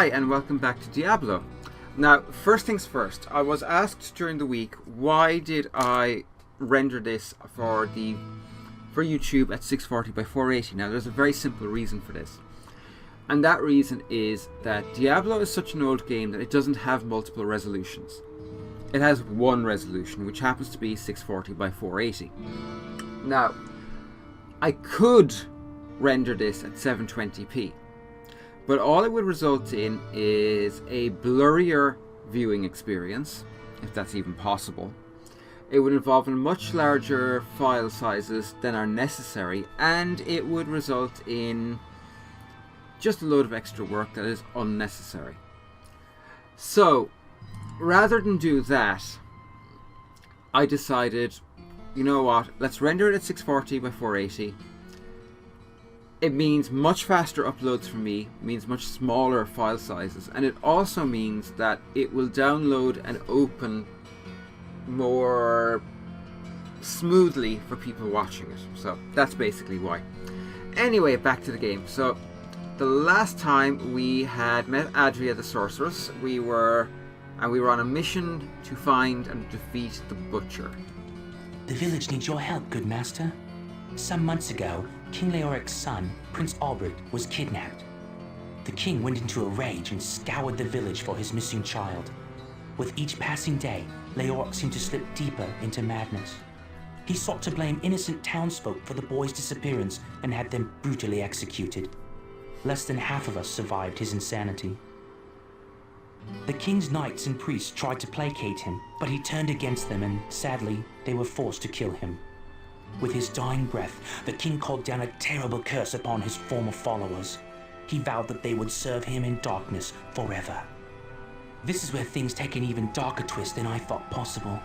Hi and welcome back to Diablo. Now, first things first, I was asked during the week why did I render this for YouTube at 640 by 480. Now, there's a very simple reason for this. And that reason is that Diablo is such an old game that it doesn't have multiple resolutions. It has one resolution, which happens to be 640 by 480. Now, I could render this at 720p, but all it would result in is a blurrier viewing experience, if that's even possible. It would involve much larger file sizes than are necessary, and it would result in just a load of extra work that is unnecessary. So, rather than do that, I decided, you know what, let's render it at 640 by 480. It means much faster uploads for me, means much smaller file sizes, and it also means that it will download and open more smoothly for people watching it. So that's basically why. Anyway, back to the game. So the last time we had met Adria the Sorceress, we were on a mission to find and defeat the Butcher. The village needs your help, good master. Some months ago, King Leoric's son, Prince Albert, was kidnapped. The king went into a rage and scoured the village for his missing child. With each passing day, Leoric seemed to slip deeper into madness. He sought to blame innocent townsfolk for the boy's disappearance and had them brutally executed. Less than half of us survived his insanity. The king's knights and priests tried to placate him, but he turned against them and, sadly, they were forced to kill him. With his dying breath, the king called down a terrible curse upon his former followers. He vowed that they would serve him in darkness forever. This is where things take an even darker twist than I thought possible.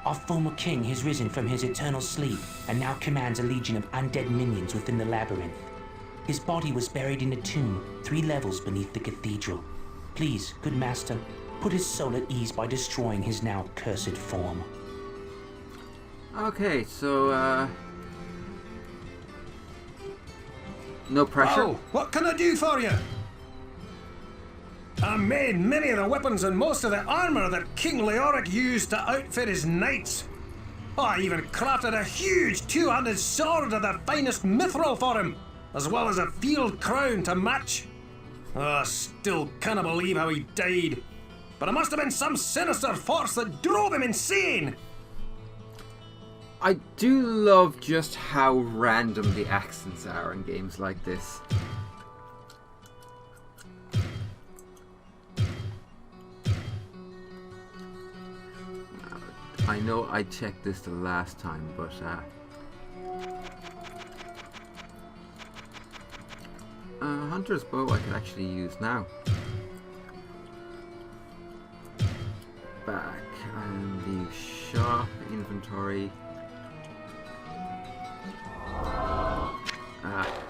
Our former king has risen from his eternal sleep and now commands a legion of undead minions within the labyrinth. His body was buried in a tomb 3 levels beneath the cathedral. Please, good master, put his soul at ease by destroying his now cursed form. Okay, so, no pressure. Oh, what can I do for you? I made many of the weapons and most of the armour that King Leoric used to outfit his knights. I even crafted a huge 2-handed sword of the finest mithril for him, as well as a field crown to match. I still can't believe how he died, but it must have been some sinister force that drove him insane. I do love just how random the accents are in games like this. I know I checked this the last time, but Hunter's bow I could actually use now. Back and leave shop, inventory.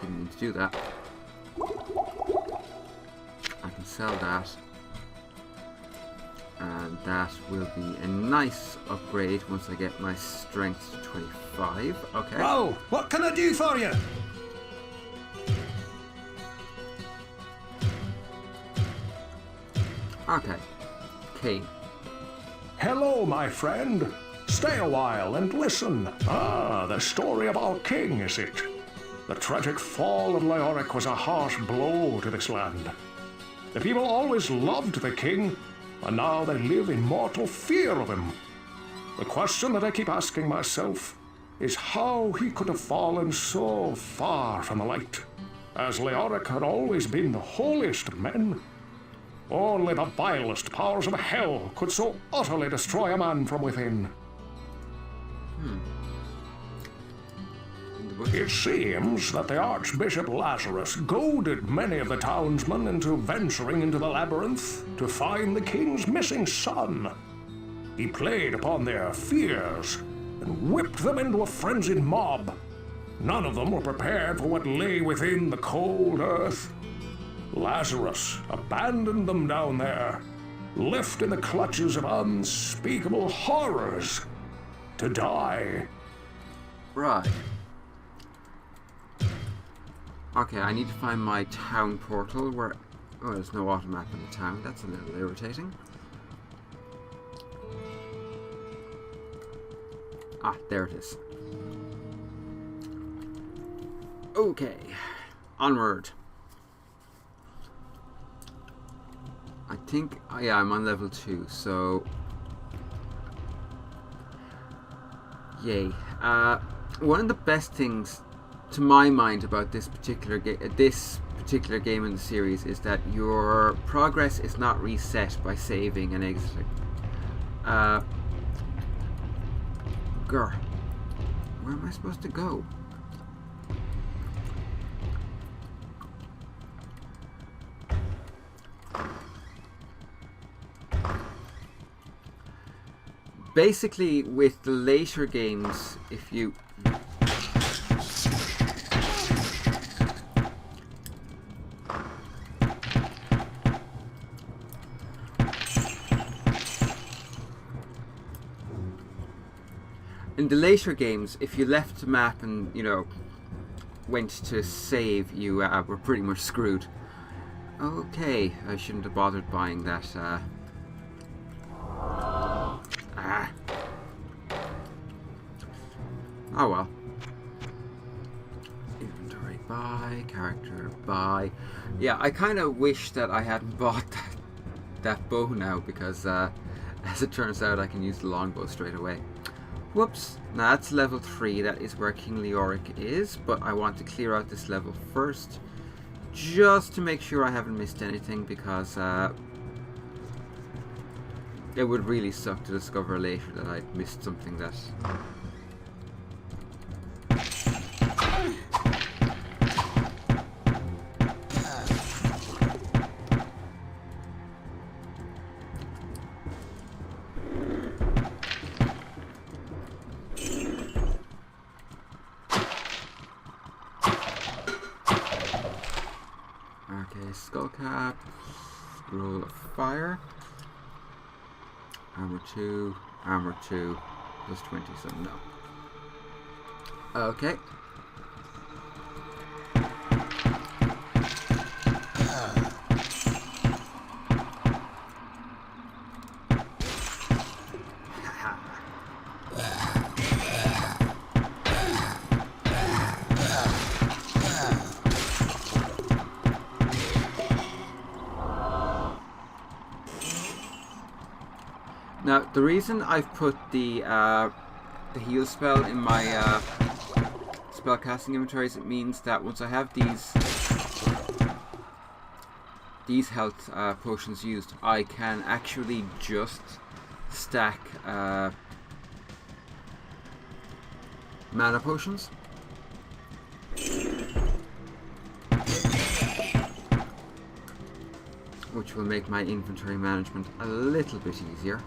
Didn't need to do that. I can sell that. And that will be a nice upgrade once I get my strength to 25. Okay. Oh, what can I do for you? Okay. Kane. Hello, my friend. Stay a while and listen. Ah, the story of our king, is it? The tragic fall of Leoric was a harsh blow to this land. The people always loved the king, and now they live in mortal fear of him. The question that I keep asking myself is how he could have fallen so far from the light, as Leoric had always been the holiest of men. Only the vilest powers of hell could so utterly destroy a man from within. It seems that the Archbishop Lazarus goaded many of the townsmen into venturing into the labyrinth to find the king's missing son. He played upon their fears and whipped them into a frenzied mob. None of them were prepared for what lay within the cold earth. Lazarus abandoned them down there, left in the clutches of unspeakable horrors, to die. Right. Okay, I need to find my town portal where... Oh, there's no auto map in the town. That's a little irritating. Ah, there it is. Okay, onward. I think, yeah, I'm on level 2, so yay. One of the best things, to my mind, about this particular game in the series is that your progress is not reset by saving and exiting. Grr. Where am I supposed to go? Basically, with the later games, if you in the later games, if you left the map and, you know, went to save, you were pretty much screwed. Okay, I shouldn't have bothered buying that. Oh well. Inventory buy, character buy. Yeah, I kind of wish that I hadn't bought that bow now, because as it turns out, I can use the longbow straight away. Whoops. Now that's level 3. That is where King Leoric is, but I want to clear out this level first, just to make sure I haven't missed anything, because it would really suck to discover later that I'd missed something that... Okay, skull cap, scroll of fire, armor 2, plus 20, so no. Okay. Now, the reason I've put the heal spell in my spellcasting inventories, it means that once I have these health potions used, I can actually just stack mana potions. Which will make my inventory management a little bit easier.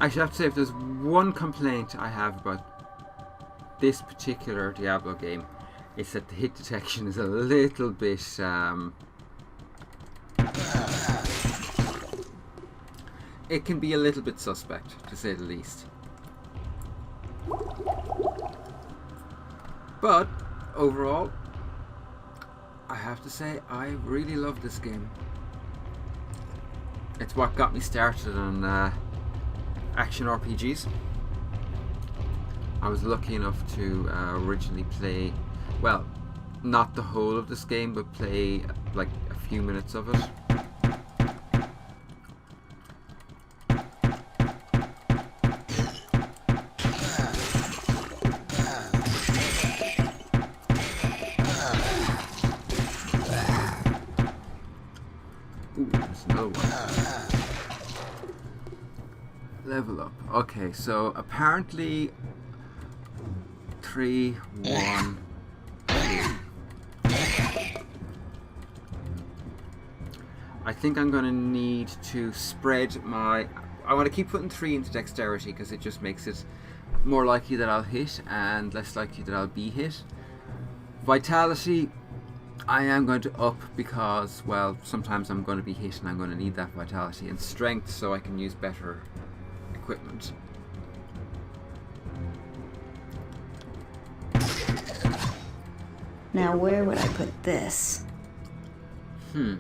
I should have to say, if there's one complaint I have about this particular Diablo game, it's that the hit detection is a little bit it can be a little bit suspect, to say the least. But overall, I have to say I really love this game. It's what got me started on action RPGs. I was lucky enough to originally play, well, not the whole of this game, but play like a few minutes of it. Ooh, there's another one. Level up. Okay, so apparently 3, 1, 2. I think I'm going to need to spread my... I want to keep putting 3 into dexterity because it just makes it more likely that I'll hit and less likely that I'll be hit. Vitality, I am going to up because, well, sometimes I'm going to be hit and I'm going to need that vitality. And strength so I can use better equipment. Now where would I put this? Okay,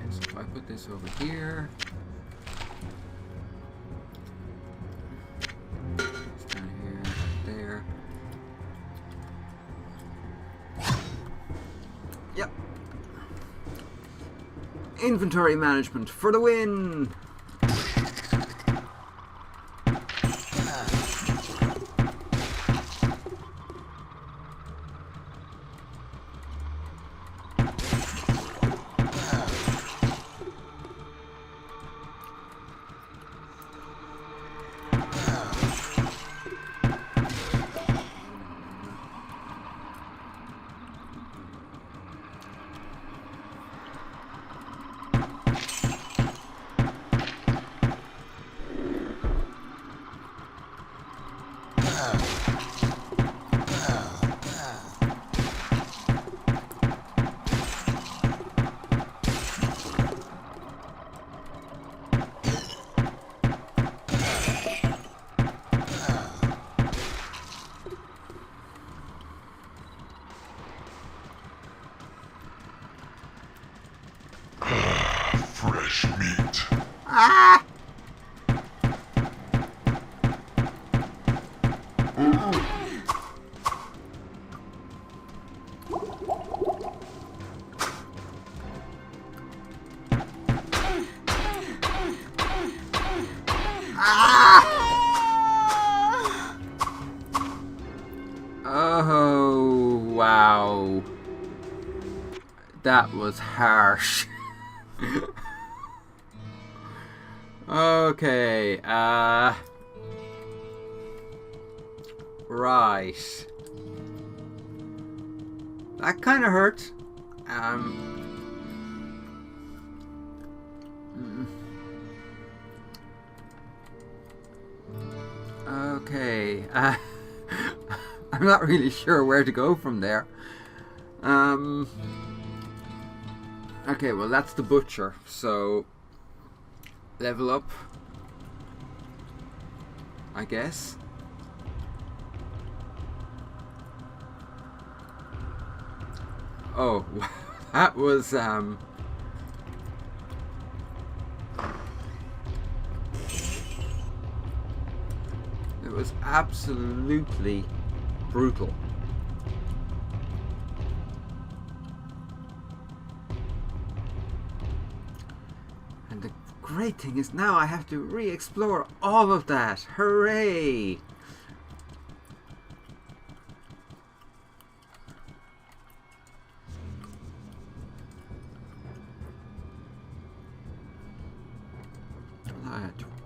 so if I put this over here, it's down here, there. Yep. Inventory management for the win! Fresh meat. Ah! Oh, wow. That was harsh. Okay, right. That kind of hurt. Okay, I'm not really sure where to go from there. Okay, well that's the butcher, so level up, I guess. Oh, that was it was absolutely brutal. And the great thing is now I have to re-explore all of that. Hooray!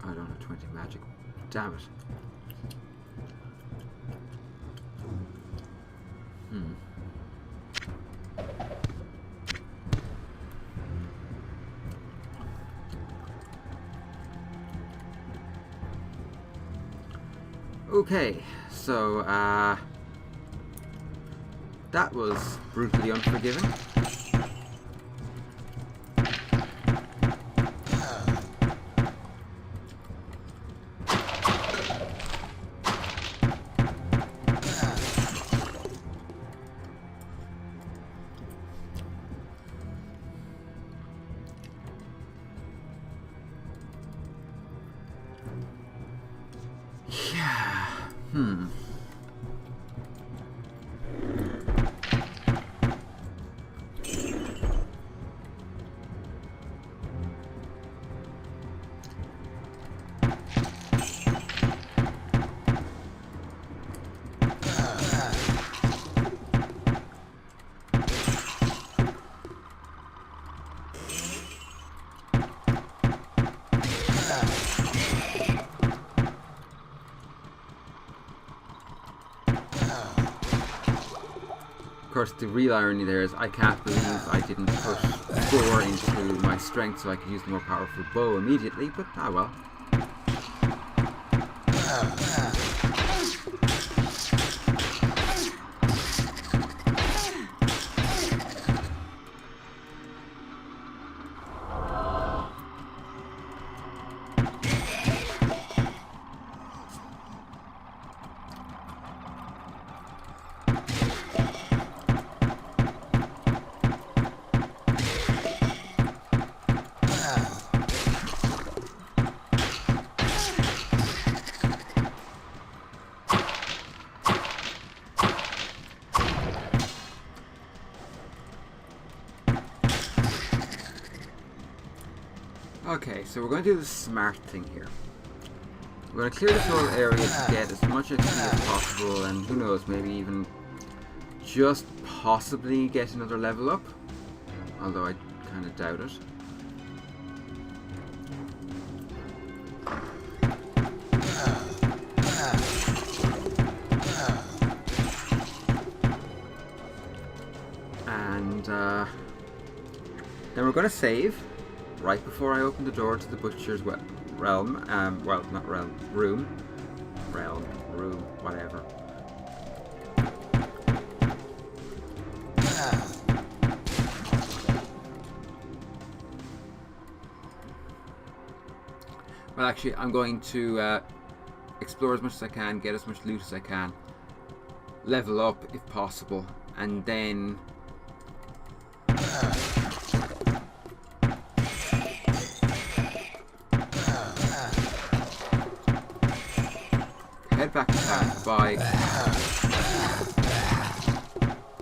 I don't have 20 magic. Damn it. Okay, so that was brutally unforgiving. Of course, the real irony there is I can't believe I didn't put 4 into my strength so I could use the more powerful bow immediately, but ah well. Okay, so we're going to do the smart thing here. We're going to clear this whole area to get as much XP as possible, and who knows, maybe even just possibly get another level up. Although I kind of doubt it. And then we're going to save right before I open the door to the butcher's realm. Well, not realm, room. Realm, room, whatever. Well, actually, I'm going to explore as much as I can, get as much loot as I can, level up if possible, and then head back to town to buy.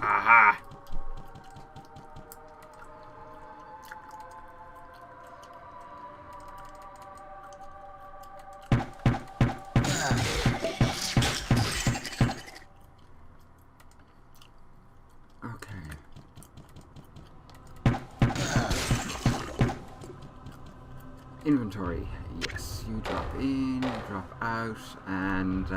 Aha! Inventory, yes, you drop in, you drop out, and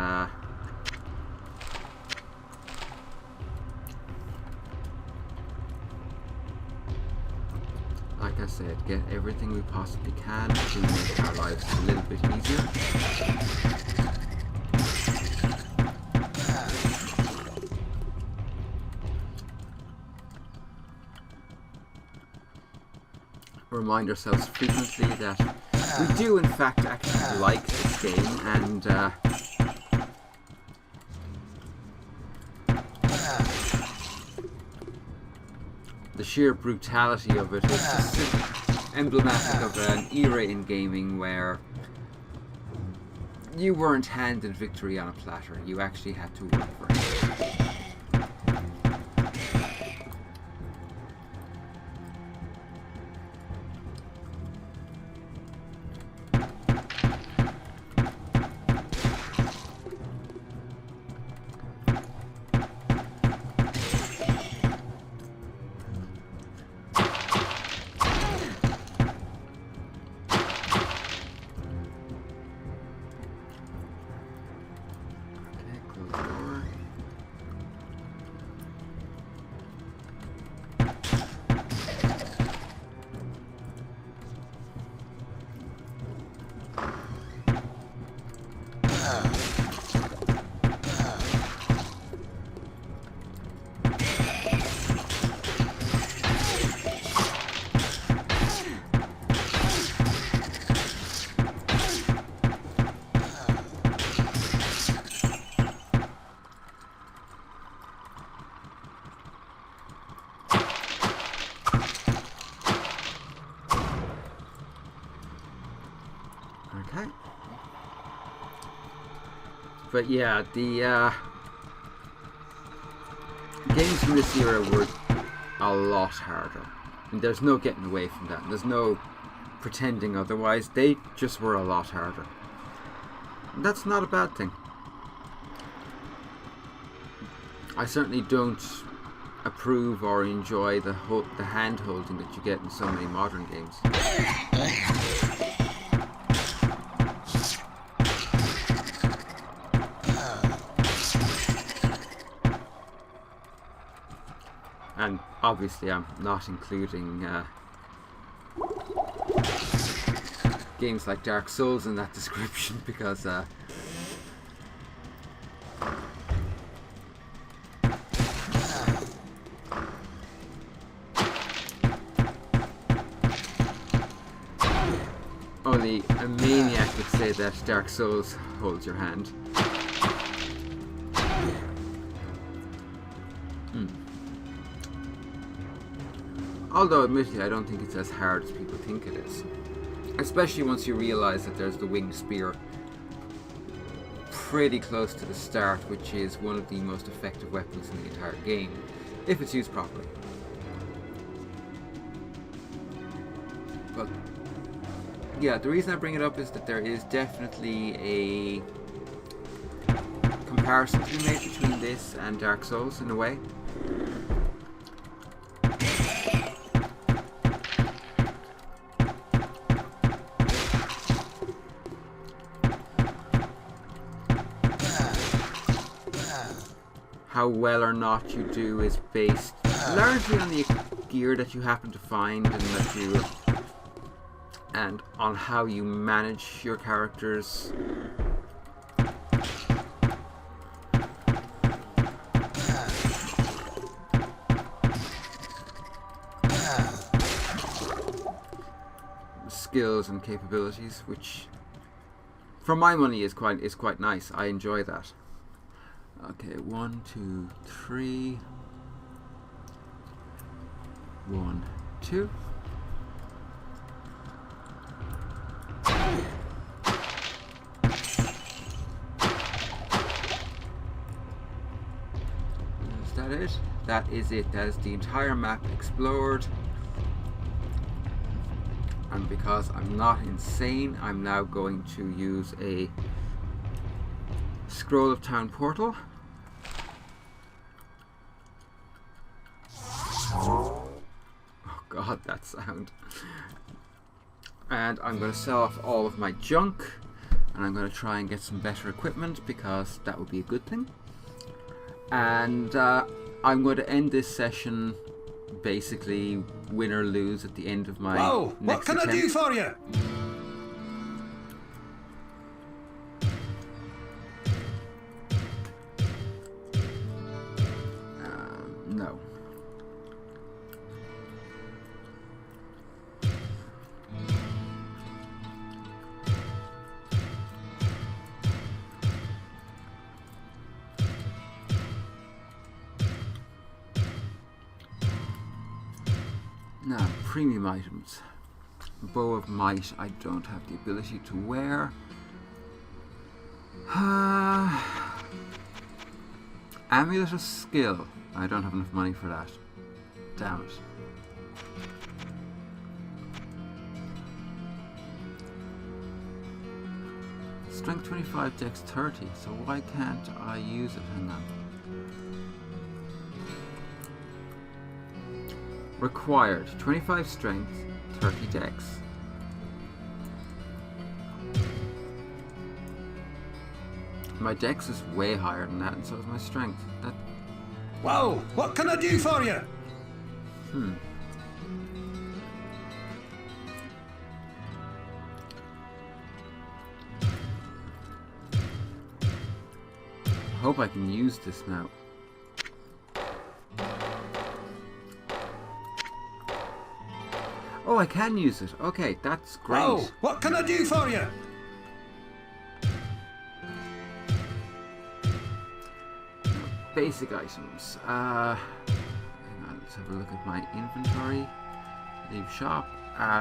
like I said, get everything we possibly can to make our lives a little bit easier. Remind ourselves frequently that we do in fact actually like this game, and the sheer brutality of it is just emblematic of an era in gaming where you weren't handed victory on a platter, you actually had to work for it. But yeah, the games from this era were a lot harder. And there's no getting away from that. There's no pretending otherwise. They just were a lot harder. And that's not a bad thing. I certainly don't approve or enjoy the hand holding that you get in so many modern games. And obviously I'm not including games like Dark Souls in that description because only a maniac would say that Dark Souls holds your hand. Although admittedly I don't think it's as hard as people think it is. Especially once you realise that there's the winged spear pretty close to the start, which is one of the most effective weapons in the entire game, if it's used properly. But yeah, the reason I bring it up is that there is definitely a comparison to be made between this and Dark Souls in a way. How well or not you do is based largely on the gear that you happen to find and on how you manage your characters. Skills and capabilities, which for my money is quite nice. I enjoy that. Okay, 1, 2, 3. 1, 2. Is that it? That is it. That is the entire map explored. And because I'm not insane, I'm now going to use a Scroll of Town portal. Oh god, that sound. And I'm going to sell off all of my junk, and I'm going to try and get some better equipment because that would be a good thing. And I'm going to end this session basically win or lose at the end of my Whoa! next What can attempt. I do for you? No. Now, premium items. Bow of Might I don't have the ability to wear. Amulet of Skill. I don't have enough money for that. Damn it. Strength 25, Dex 30. So why can't I use it? Hang on. Required 25 strength, 30 dex. My dex is way higher than that, and so is my strength. That. Whoa! What can I do for you? Hope I can use this now. Oh, I can use it. Okay, that's great. Whoa! What can I do for you? Basic items. Hang on, let's have a look at my inventory. Leave shop.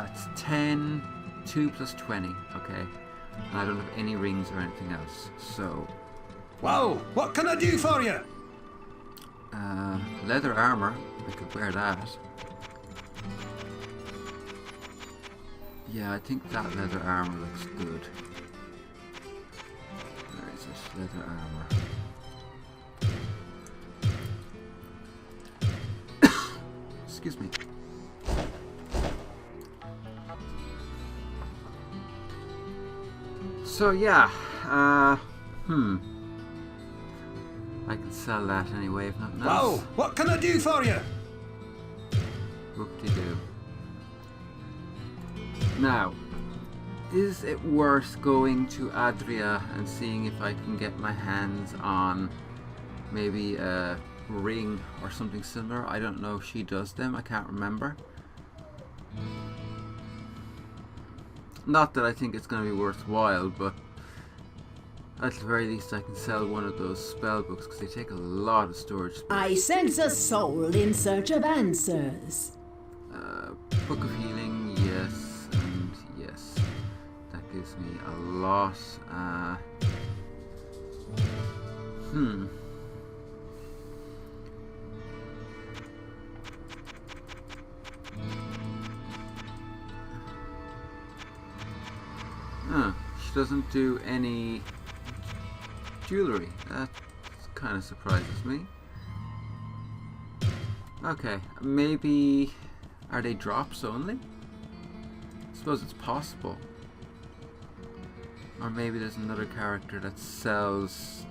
It's 10, 2 plus 20. Okay. And I don't have any rings or anything else. So, Well, what can I do for you? Leather armor. I could wear that. Yeah, I think that leather armor looks good. Where is it? Leather armor. Excuse me. So yeah, I can sell that anyway if nothing else. Well, what can I do for you? Whoop-de-doo. Now, is it worth going to Adria and seeing if I can get my hands on maybe a ring or something similar? I don't know if she does them, I can't remember. Not that I think it's going to be worthwhile, but at the very least I can sell one of those spell books because they take a lot of storage space. I sense a soul in search of answers. Book of Healing, yes, and yes. That gives me a lot. She doesn't do any jewelry. That kind of surprises me. Okay, maybe... Are they drops only? I suppose it's possible. Or maybe there's another character that sells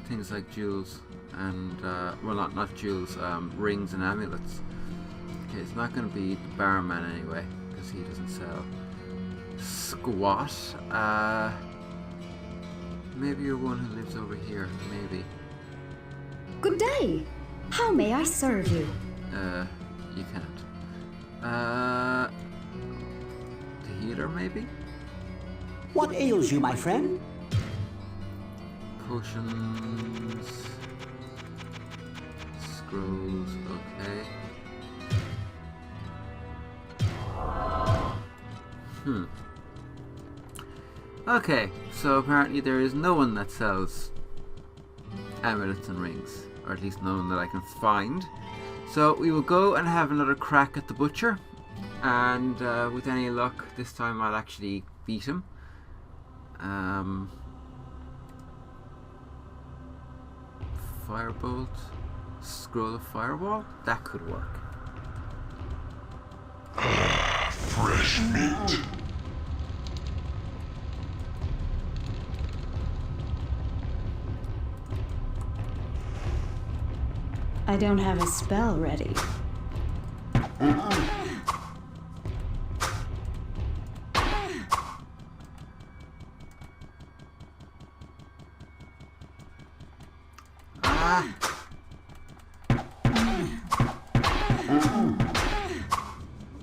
things like jewels and, well, not jewels, rings and amulets. Okay, it's not going to be the barman anyway, because he doesn't sell squat. Maybe you're one who lives over here, maybe. Good day. How may I serve you? You can't. The healer, maybe? What ails you, my friend? Potions. Scrolls, okay. Okay, so apparently there is no one that sells amulets and rings, or at least no one that I can find. So we will go and have another crack at the butcher, and with any luck this time I'll actually beat him. Firebolt, scroll of firewall, that could work. Fresh meat. I don't have a spell ready.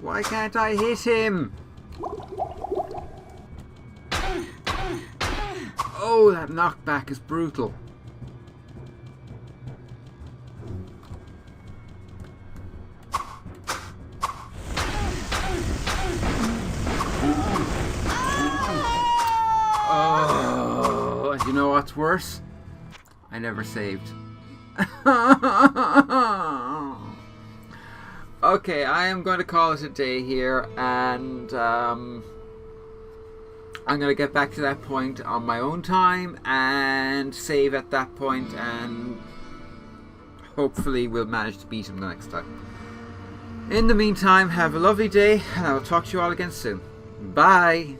Why can't I hit him? Oh, that knockback is brutal. Oh, and you know what's worse? I never saved. Okay, I am going to call it a day here, and I'm going to get back to that point on my own time and save at that point, and hopefully we'll manage to beat him the next time. In the meantime, have a lovely day, and I will talk to you all again soon. Bye!